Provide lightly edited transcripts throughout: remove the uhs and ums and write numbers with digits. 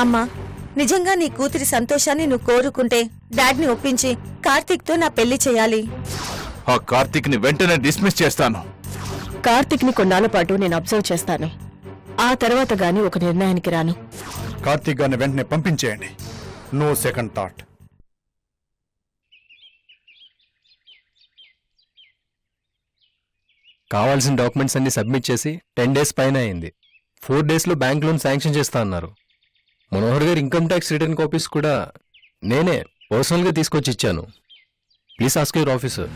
అమ్మా, నిజంగా నీ కూతురి సంతోషాన్ని నువ్వు కోరుకుంటే డాడ్ని ఒప్పించి కార్తీక్తో నా పెళ్లి చేయాలి. ఆ కార్తీక్ని వెంటనే డిస్మిస్ చేస్తాను. కార్తీక్ని కొన్నాళ్ళ పాటు నేను అబ్జర్వ్ చేస్తాను. ఆ తర్వాత గాని ఒక నిర్ణయానికి రాను. కార్తీక్ గారిని వెంటనే పంపించేయండి. No second thought. కావాల్సిన డాక్యుమెంట్స్ అన్ని సబ్మిట్ చేసి 10 days పైన అయింది. 4 daysలో బ్యాంక్ లోన్ శాంక్షన్ చేస్తా అన్నారు. మనోహర్ గారు ఇన్కమ్ ట్యాక్స్ రిటర్న్ కాపీస్ కూడా నేనే పర్సనల్గా తీసుకొచ్చి ఇచ్చాను. Please ask your officer.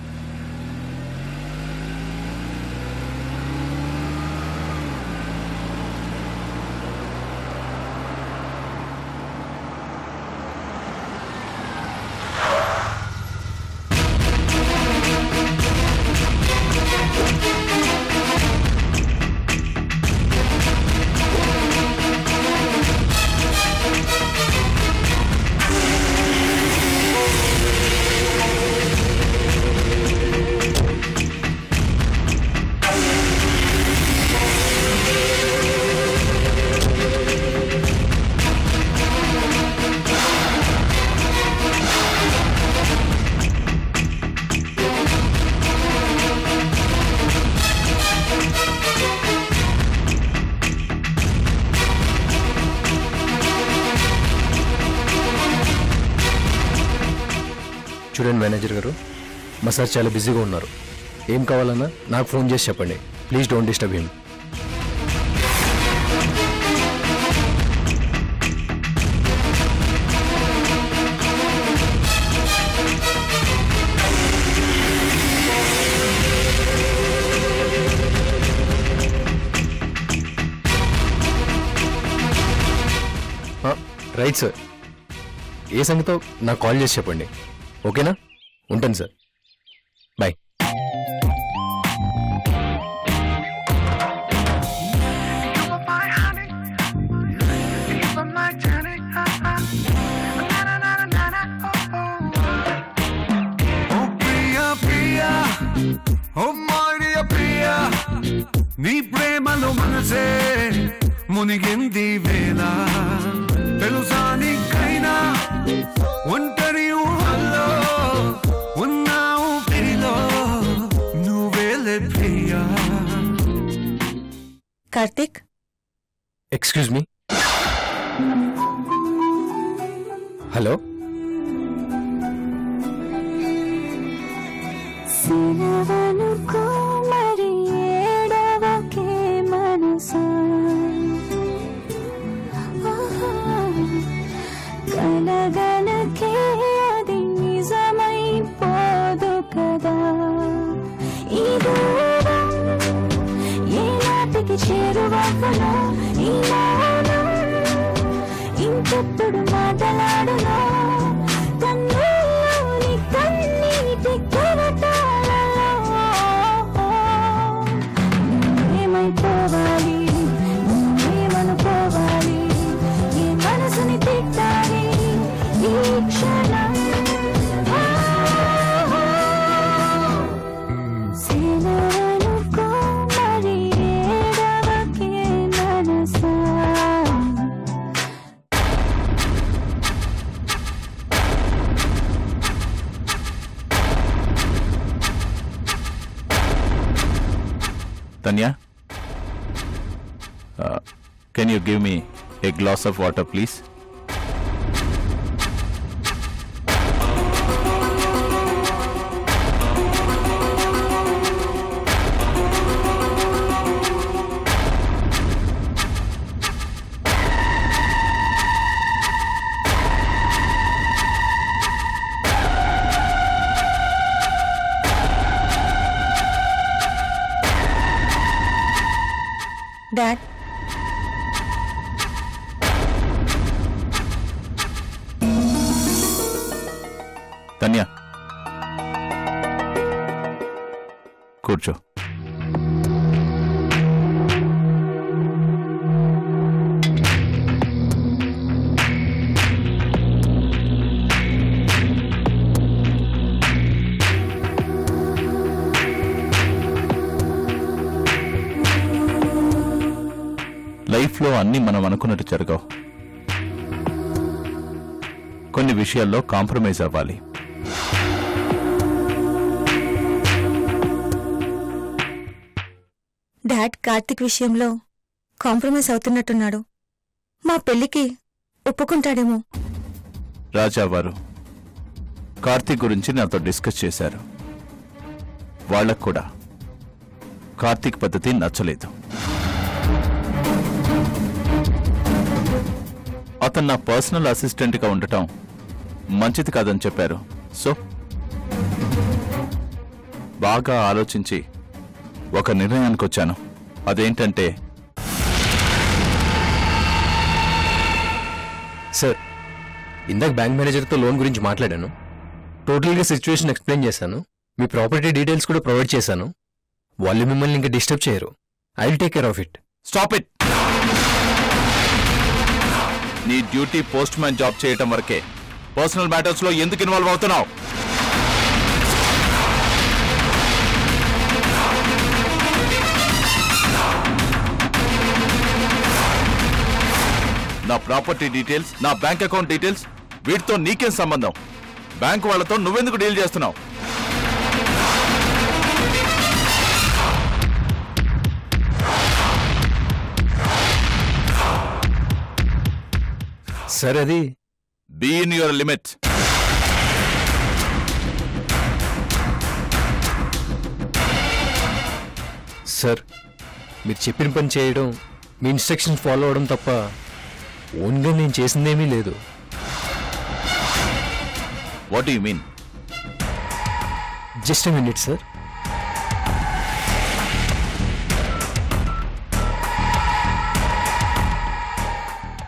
చూడండి మేనేజర్ గారు, మా సార్ చాలా బిజీగా ఉన్నారు. ఏం కావాలన్నా నాకు ఫోన్ చేసి చెప్పండి. Please don't disturb him. Right sir. ఏ సంగతో నాకు కాల్ చేసి చెప్పండి. ఓకేనా? ఉంటాను సార్. బాయ్. నీ ప్రేమలో మనసే మునిగింది వేళ, తెలుసా నీకైనా ఒంటరి ఊహల్లో ఉన్నావు పిరిలో నువ్వేలే ప్రియా. Karthik, excuse me. హలో. కలగలకే అది నిజమైపోదు కదా. ఈ దూరం ఏ నాటికి చేరువవునో, ఈ మౌనం ఇంకెప్పుడు మాట్లాడునో, కన్నుల్లోని కన్నీటి కెరటాలలో ఏమైపోవాలి, ఏమనుకోవాలి, ఏ మనసుని తిట్టాలి ఈ క్షణం. సేననుకో మరి ఏడవకే మనసా. Tanya, can you give me a glass of water, please? Dad, Tanya కూర్చో. లైఫ్లో అన్నీ మనం అనుకున్నట్టు జరగవు. కొన్ని విషయాల్లో కాంప్రమైజ్ అవ్వాలి. డాడ్ కార్తిక్ విషయంలో కాంప్రమైజ్ అవుతున్నట్టున్నాడు. మా పెళ్లికి ఒప్పుకుంటాడేమో. రాజావారు కార్తీక్ గురించి నాతో డిస్కస్ చేశారు. వాళ్ళకు కూడా కార్తీక్ పద్ధతి నచ్చలేదు. అతను నా పర్సనల్ అసిస్టెంట్గా ఉండటం మంచిది కాదని చెప్పారు. సో బాగా ఆలోచించి ఒక నిర్ణయానికి వచ్చాను. అదేంటంటే సార్, ఇందాక బ్యాంక్ మేనేజర్తో లోన్ గురించి మాట్లాడాను. టోటల్గా సిచ్యువేషన్ ఎక్స్ప్లెయిన్ చేశాను. మీ ప్రాపర్టీ డీటెయిల్స్ కూడా ప్రొవైడ్ చేశాను. వాళ్ళు మిమ్మల్ని ఇంకా డిస్టర్బ్ చేయరు. I will take care of it. Stop it. నీ డ్యూటీ పోస్ట్ మ్యాన్ జాబ్ చేయటం వరకే. పర్సనల్ మ్యాటర్స్ లో ఎందుకు ఇన్వాల్వ్ అవుతున్నావు? నా ప్రాపర్టీ డీటెయిల్స్, నా బ్యాంక్ అకౌంట్ డీటెయిల్స్, వీటితో నీకేం సంబంధం? బ్యాంక్ వాళ్ళతో నువ్వెందుకు డీల్ చేస్తున్నావు? సార్, అది be in your limit. Sir, మీరు చెప్పిన పని చేయడం, మీ ఇన్స్ట్రక్షన్ ఫాలో అవడం తప్ప ఓన్గా నేను చేసిందేమీ లేదు. What you mean? Just a minute sir.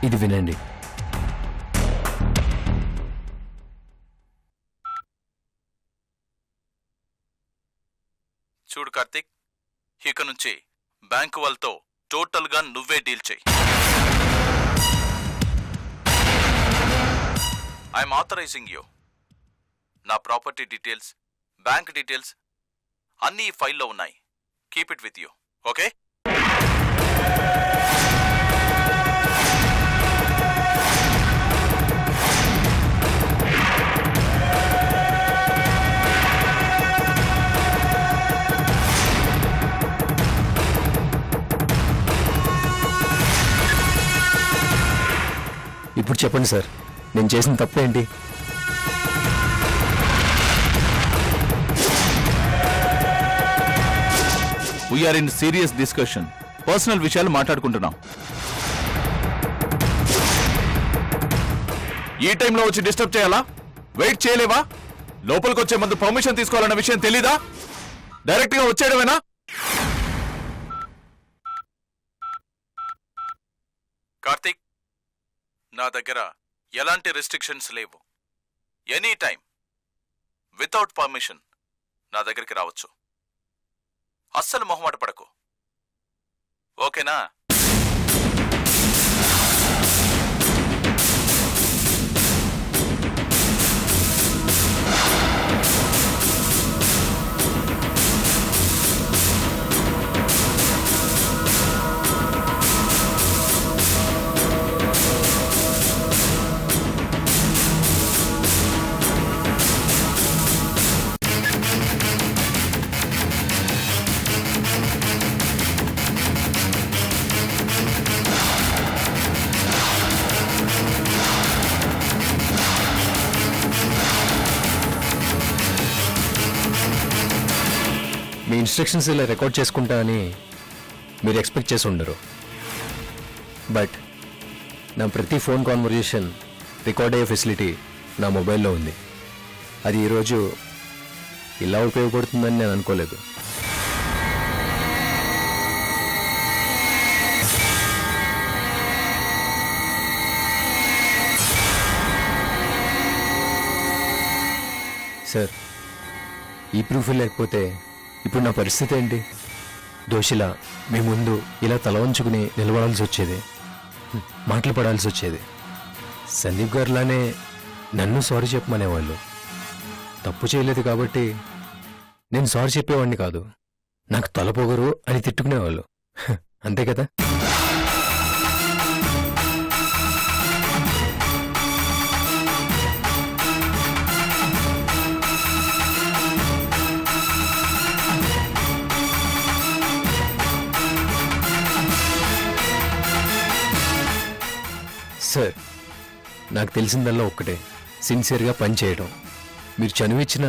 ఇది వినండి. చూడు కార్తిక్, ఇక నుంచి బ్యాంకు వాళ్ళతో టోటల్ గా నువ్వే డీల్ చేయి. I'm authorising you. నా ప్రాపర్టీ డీటెయిల్స్, బ్యాంక్ డీటెయిల్స్ అన్నీ ఈ ఫైల్లో ఉన్నాయి. Keep it with you, okay? ఇప్పుడు చెప్పండి సార్, నేను చేసిన తప్పేంటి? We're in serious discussion. Personal విషయాలు మాట్లాడుకుంటున్నాం. ఈ టైంలో వచ్చి డిస్టర్బ్ చేయాలా? వెయిట్ చేయలేవా? లోపలికి వచ్చే ముందు పర్మిషన్ తీసుకోవాలన్న విషయం తెలీదా? డైరెక్ట్ గా వచ్చేయడమేనా? కార్తిక్, నా దగ్గర ఎలాంటి రెస్ట్రిక్షన్స్ లేవు. ఎనీ టైం వితౌట్ పర్మిషన్ నా దగ్గరికి రావచ్చు. అస్సలు మొహమాట పడకు, ఓకేనా? మీ ఇన్స్ట్రక్షన్స్ ఇలా రికార్డ్ చేసుకుంటా అని మీరు ఎక్స్పెక్ట్ చేసి ఉండరు. బట్ నా ప్రతి ఫోన్ కాన్వర్జేషన్ రికార్డ్ అయ్యే ఫెసిలిటీ నా మొబైల్లో ఉంది. అది ఈరోజు ఇలా ఉపయోగపడుతుందని నేను అనుకోలేదు. సార్, ఈ ప్రూఫ్ లేకపోతే ఇప్పుడు నా పరిస్థితి ఏంటి? దోషిలా మీ ముందు ఇలా తల వంచుకుని నిలబడాల్సి వచ్చేది, మాటలు పడాల్సి వచ్చేది. సందీప్ గారిలానే నన్ను సారీ చెప్పమనేవాళ్ళు. తప్పు చేయలేదు కాబట్టి నేను సారీ చెప్పేవాడిని కాదు. నాకు తల పొగరు అని తిట్టుకునేవాళ్ళు. అంతే కదా? సార్ నాకు తెలిసిందల్లా ఒక్కటే, సిన్సియర్గా పని చేయడం. మీరు చనువిచ్చిన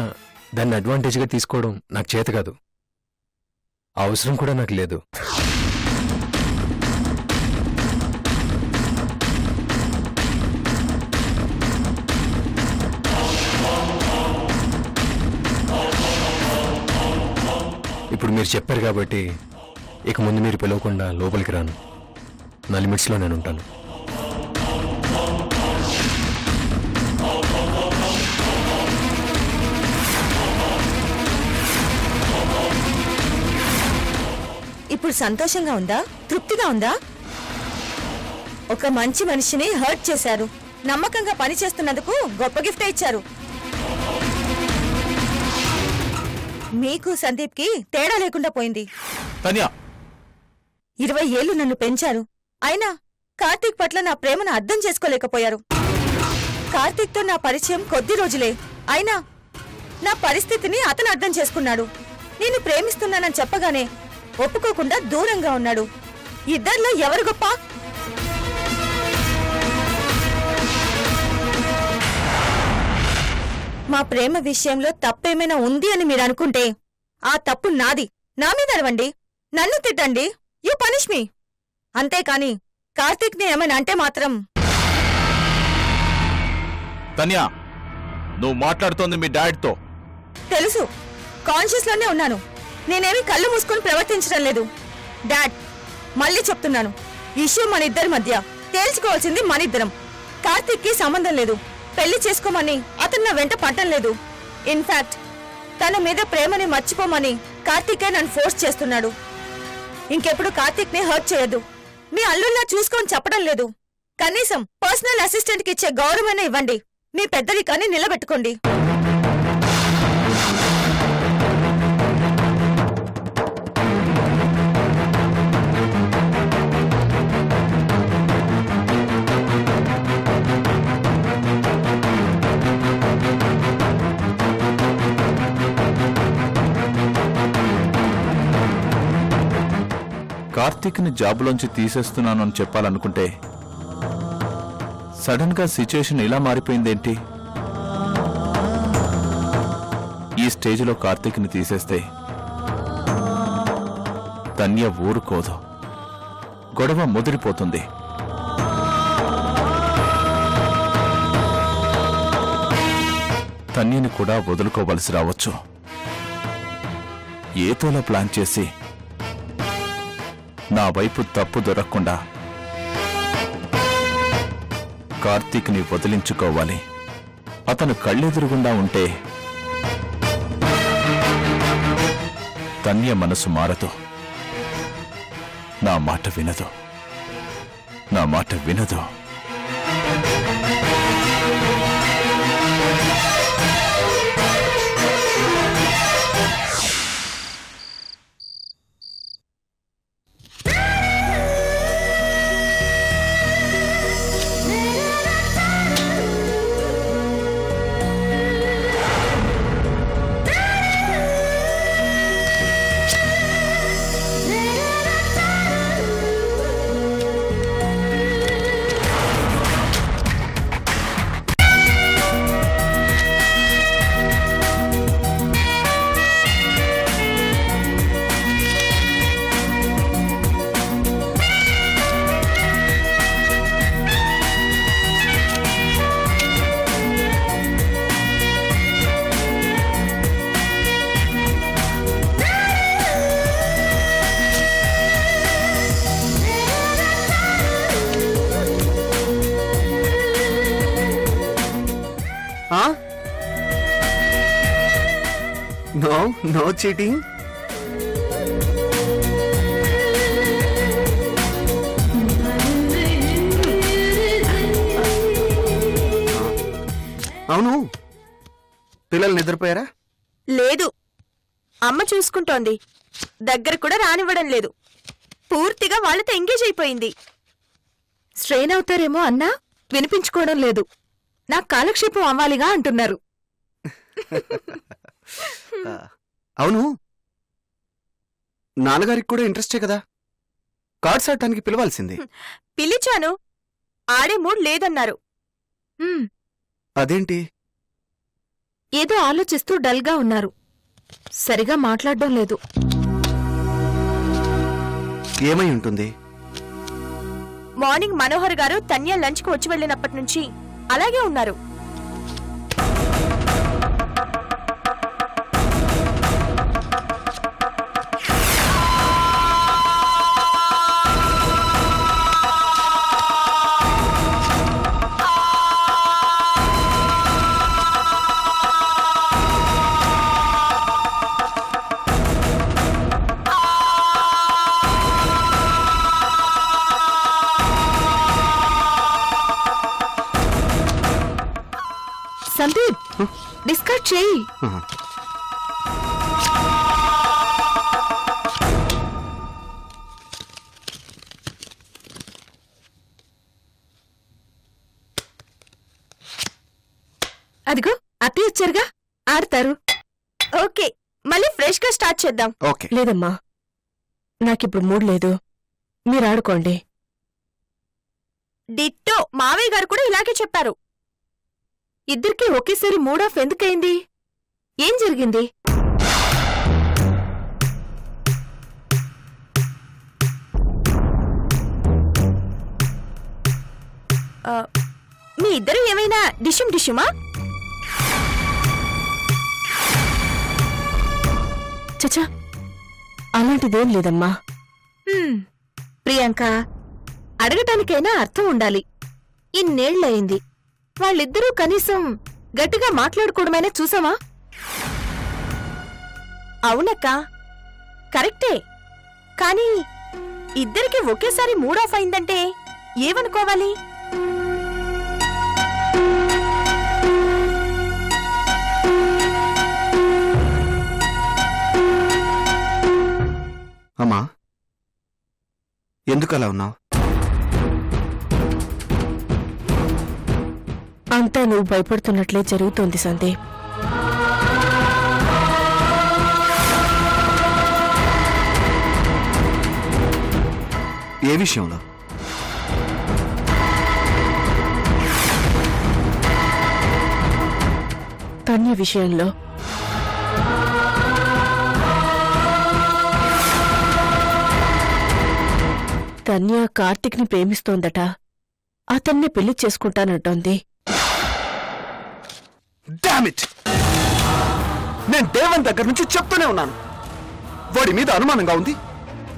దాన్ని అడ్వాంటేజ్గా తీసుకోవడం నాకు చేత కాదు, అవసరం కూడా నాకు లేదు. ఇప్పుడు మీరు చెప్పారు కాబట్టి ఇక ముందు మీరు పిలవకుండా లోపలికి రాను. నా లిమిట్స్లో నేను ఉంటాను. ఇప్పుడు సంతోషంగా ఉందా? తృప్తిగా ఉందా? ఒక మంచి మనిషిని హర్ట్ చేశారు, నమ్మకంగా పనిచేస్తున్నందుకు గొప్ప గిఫ్ట్ ఇచ్చారు. మీకు సందీప్కి తేడా లేకుండా పోయింది. తన్యా 20 ఏళ్లు నన్ను పెంచారు, అయినా కార్తీక్ పట్ల నా ప్రేమను అర్థం చేసుకోలేకపోయారు. కార్తీక్తో నా పరిచయం కొద్ది రోజులే, అయినా నా పరిస్థితిని అతను అర్థం చేసుకున్నాడు. నేను ప్రేమిస్తున్నానని చెప్పగానే ఒప్పుకోకుండా దూరంగా ఉన్నాడు. ఇద్దరిలో ఎవరు గొప్ప? మా ప్రేమ విషయంలో తప్పేమైనా ఉంది అని మీరు అనుకుంటే ఆ తప్పు నాది. నా మీద అరవండి, నన్ను తిట్టండి, యూ పనిష్ మీ. అంతేకాని కార్తీక్ ని ఏమైనా అంటే మాత్రం. తన్యా, నువ్వు మాట్లాడుతోంది మీ డాడ్తో. తెలుసు, కాన్షియస్ లోనే ఉన్నాను. నేనేమి కళ్ళు మూసుకొని ప్రవర్తించడం లేదు. డాడ్, మళ్ళీ చెప్తున్నాను, ఇష్యూ మన ఇద్దరి మధ్య, తేల్చుకోవాల్సింది మనిద్దరం. కార్తీక్ కి సంబంధం లేదు. పెళ్లి చేసుకోమని అతను నా వెంట పట్టం లేదు. ఇన్ఫాక్ట్ తన మీద ప్రేమని మర్చిపోమని కార్తీకే నన్ను ఫోర్స్ చేస్తున్నాడు. ఇంకెప్పుడు కార్తీక్ ని హర్ట్ చేయొద్దు. మీ అల్లుల్లా చూసుకొని చెప్పడం లేదు. కనీసం పర్సనల్ అసిస్టెంట్ కి ఇచ్చే గౌరవమైనా ఇవ్వండి. మీ పెద్దరికాన్ని నిలబెట్టుకోండి. కార్తీక్ని జాబ్లోంచి తీసేస్తున్నాను అని చెప్పాలనుకుంటే సడన్ గా సిచ్యుయేషన్ ఇలా మారిపోయిందేంటి? ఈ స్టేజ్లో కార్తీక్ని తీసేస్తే తన్య ఊరుకోదు, గొడవ ముదిరిపోతుంది. తన్యని కూడా వదులుకోవలసి రావచ్చు. ఏతోలా ప్లాన్ చేసి నా వైపు తప్పు దొరకకుండా కార్తీక్ని వదిలించుకోవాలి. అతను కళ్ళెదురుగుండా ఉంటే తన్య మనసు మారదు, నా మాట వినదు, నా మాట వినదు. No cheating. అవును, పిల్లలు నిద్రపోయారా? లేదు, అమ్మ చూసుకుంటోంది. దగ్గర కూడా రానివ్వడం లేదు. పూర్తిగా వాళ్ళతో ఎంగేజ్ అయిపోయింది. స్ట్రెయిన్ అవుతారేమో అన్నా వినిపించుకోవడం లేదు. నాకు కాలక్షేపం అవ్వాలిగా అంటున్నారు. అవును, నాన్నగారికి కూడా ఇంట్రెస్టే కదా, కార్డ్స్ ఆడటానికి పిలవాల్సింది. పిలిచాను, ఆడే మూడ్ లేదన్నారు. అదేంటి? ఏదో ఆలోచిస్తూ డల్గా ఉన్నారు. సరిగా మాట్లాడడం లేదు. ఏమై ఉంటుంది? మార్నింగ్ మనోహర్ గారు తన్య లంచ్కి వచ్చి వెళ్ళినప్పటి నుంచి అలాగే ఉన్నారు. సందీప్, డిస్కస్ చేయి. అదిగో అత్తయ్య వచ్చారుగా, ఆడతారు. ఓకే, మళ్ళీ ఫ్రెష్ గా స్టార్ట్ చేద్దాం. ఓకే. లేదమ్మా, నాకిప్పుడు మూడ్ లేదు. మీరు ఆడుకోండి. డిట్టో మావయ్య గారు కూడా ఇలాగే చెప్పారు. ఇద్దరికీ ఒకేసారి మూడ్ ఆఫ్ ఎందుకైంది? ఏం జరిగింది? మీ ఇద్దరు ఏమైనా డిషుమా? చచా, అలాంటిదేం లేదమ్మా. ప్రియాంక, అడగటానికైనా అర్థం ఉండాలి. ఇన్నేళ్లయింది, వాళ్ళిద్దరూ కనీసం గట్టిగా మాట్లాడుకోవడమైనా చూసావా? అవునక్క, కరెక్టే. కానీ ఇద్దరికి ఒకేసారి మూడ్ ఆఫ్ అయిందంటే ఏమనుకోవాలి? అమ్మా, ఎందుకలా ఉన్నావు? అంతా నువ్వు భయపడుతున్నట్లే జరుగుతోంది సందీప్. ఏ విషయంలో? తన్య విషయంలో. తన్య కార్తిక్ ని ప్రేమిస్తోందట. అతన్ని పెళ్లి చేసుకుంటానంటోంది. డామిట్! నేను దేవన్ దగ్గర నుంచి చెప్తూనే ఉన్నాను, వాడి మీద అనుమానంగా ఉంది,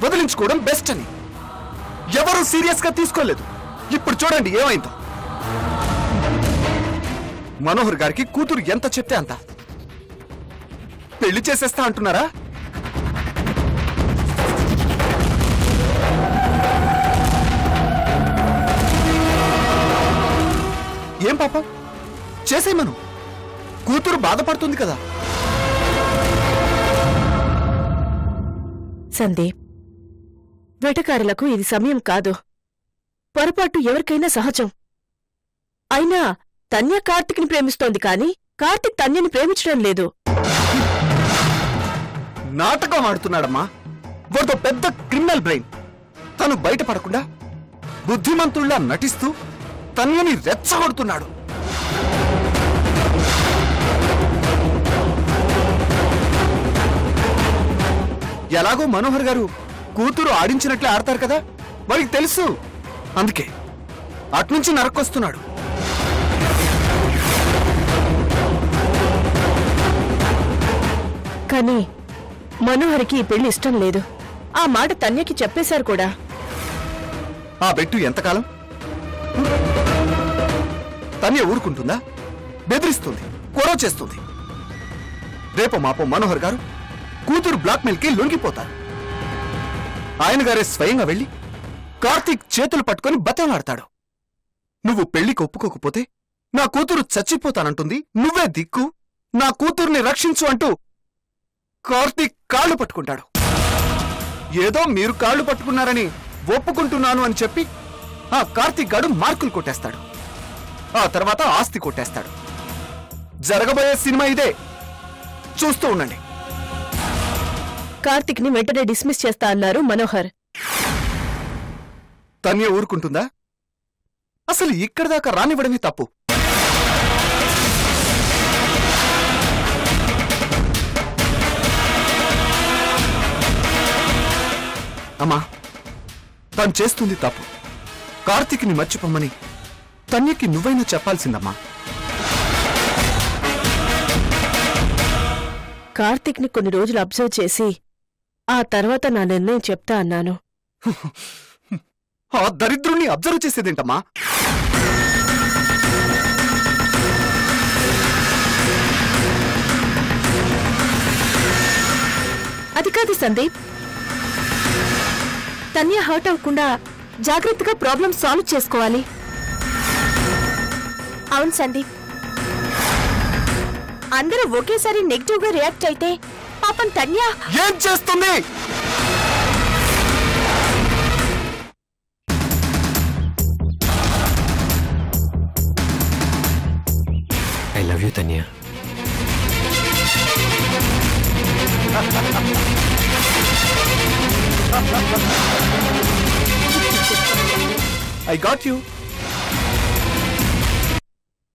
వదిలించుకోవడం బెస్ట్ అని. ఎవరూ సీరియస్ గా తీసుకోలేదు. ఇప్పుడు చూడండి ఏమైందో. మనోహర్ గారికి కూతురు ఎంత చెప్తే అంత. పెళ్లి చేసేస్తా అంటున్నారా? ఏం పాపం, చేసేమను. కూతురు బాధపడుతుంది కదా. సందీప్, వేటకారులకు ఇది సమయం కాదు. పొరపాటు ఎవరికైనా సహజం. అయినా తన్య కార్తిక్ని ప్రేమిస్తోంది కాని కార్తిక్ తన్యని ప్రేమించడం లేదు. నాటకం ఆడుతున్నాడమ్మా. వాడితో పెద్ద క్రిమినల్ బ్రెయిన్. తను బయటపడకుండా బుద్ధిమంతుల్లా నటిస్తూ తన్యని రెచ్చగొడుతున్నాడు. ఎలాగో మనోహర్ గారు కూతురు ఆడించినట్లే ఆడతారు కదా, వాడికి తెలుసు. అందుకే అట్నుంచి నరకొస్తున్నాడు. కానీ మనోహర్కి ఈ పెళ్లి ఇష్టం లేదు. ఆ మాట తన్యకి చెప్పేశారు కూడా. ఆ బెట్టు ఎంతకాలం? తన్య ఊరుకుంటుందా? బెదిరిస్తుంది, కొరవ చేస్తుంది. రేపు మాపో మనోహర్ గారు కూతురు బ్లాక్మెయిల్కి లొంగిపోతారు. ఆయన గారే స్వయంగా వెళ్లి కార్తీక్ చేతులు పట్టుకొని బతలాడతాడు. నువ్వు పెళ్లికి ఒప్పుకోకపోతే నా కూతురు చచ్చిపోతానంటుంది, నువ్వే దిక్కు, నా కూతుర్ని రక్షించు అంటూ కార్తీక్ కాళ్ళు పట్టుకుంటాడు. ఏదో మీరు కాళ్ళు పట్టుకున్నారని ఒప్పుకుంటున్నాను అని చెప్పి ఆ కార్తీక్ గాడు మార్కులు కొట్టేస్తాడు. ఆ తర్వాత ఆస్తి కొట్టేస్తాడు. జరగబోయే సినిమా ఇదే, చూస్తూ ఉండండి. కార్తిక్ ని వెంటనే డిస్మిస్ చేస్తా అన్నారు మనోహర్. తన్య ఊరుకుంటుందా? అసలు ఇక్కడి దాకా రానివ్వడమే తప్పు. అమ్మా, తను చేస్తుంది తప్పు. కార్తీక్ని మర్చిపోమ్మని తన్యకి నువ్వైనా చెప్పాల్సిందమ్మా. కార్తీక్ని కొన్ని రోజులు అబ్జర్వ్ చేసి ఆ తర్వాత నా నిర్ణయం చెప్తా అన్నాను. ఆ దరిద్రుణ్ణి అబ్జర్వ్ చేసేదేంటమ్మా? అది కాదు సందీప్, తన్య హర్ట్ అవ్వకుండా జాగ్రత్తగా ప్రాబ్లం సాల్వ్ చేసుకోవాలి. అవును సందీప్, అందరూ ఒకేసారి నెగిటివ్ గా రియాక్ట్ అయితే పాపం తన్య ఏం చేస్తుంది? I love you Tanya. I got you.